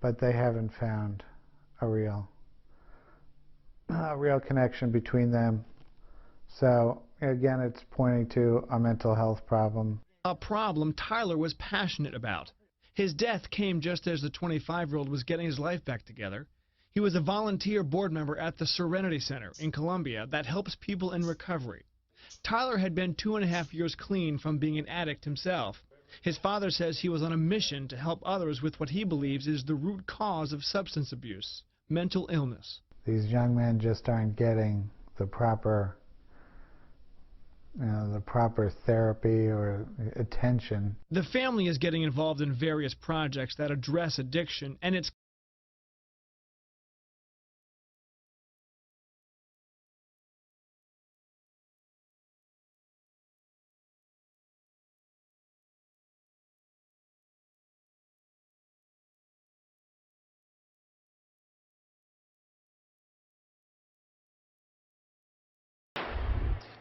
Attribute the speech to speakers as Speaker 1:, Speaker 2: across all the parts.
Speaker 1: but they haven't found a real connection between them. So again, it's pointing to a mental health problem.
Speaker 2: A problem Tyler was passionate about. His death came just as the 25-year-old was getting his life back together. He was a volunteer board member at the Serenity Center in Colombia that helps people in recovery. Tyler had been 2.5 years clean from being an addict himself. His father says he was on a mission to help others with what he believes is the root cause of substance abuse, mental illness.
Speaker 1: These young men just aren't getting the proper therapy or attention.
Speaker 2: The family is getting involved in various projects that address addiction, and it's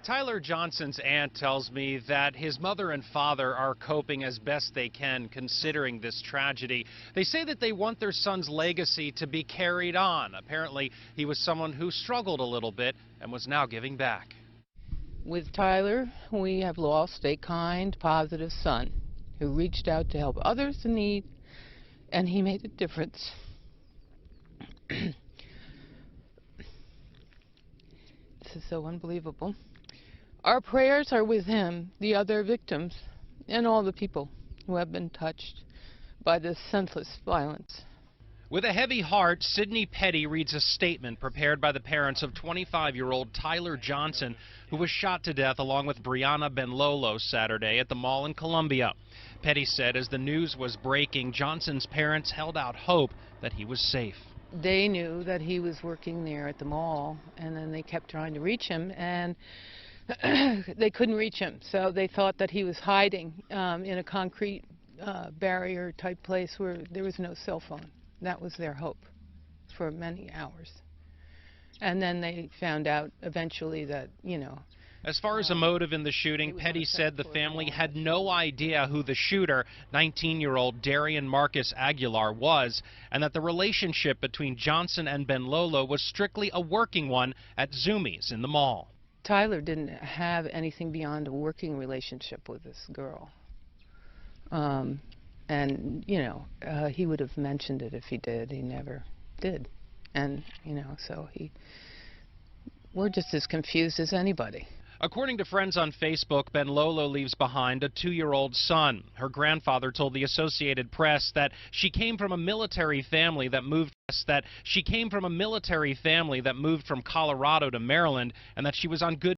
Speaker 3: Tyler Johnson's aunt tells me that his mother and father are coping as best they can considering this tragedy. They say that they want their son's legacy to be carried on. Apparently, he was someone who struggled a little bit and was now giving back.
Speaker 4: With Tyler, we have lost a kind, positive son who reached out to help others in need, and he made a difference. This is so unbelievable. Our prayers are with him, the other victims, and all the people who have been touched by this senseless violence.
Speaker 3: With a heavy heart, Sydney Petty reads a statement prepared by the parents of 25-year-old Tyler Johnson, who was shot to death along with Brianna Benlolo Saturday at the mall in Columbia. Petty said as the news was breaking, Johnson's parents held out hope that he was safe.
Speaker 4: They knew that he was working there at the mall, and then they kept trying to reach him, and they couldn't reach him, so they thought that he was hiding in a concrete barrier type place where there was no cell phone. That was their hope for many hours. And then they found out eventually that, you know.
Speaker 3: As far as a motive in the shooting, Petty said the family had no idea who the shooter, 19-year-old Darian Marcus Aguilar, was, and that the relationship between Johnson and Benlolo was strictly a working one at Zoomies in the mall.
Speaker 4: Tyler didn't have anything beyond a working relationship with this girl. And, you know, he would have mentioned it if he did. He never did. And, you know, so we're just as confused as anybody.
Speaker 3: According to friends on Facebook, Benlolo leaves behind a 2-year-old son. Her grandfather told the Associated Press that she came from a military family that moved from Colorado to Maryland, and that she was on good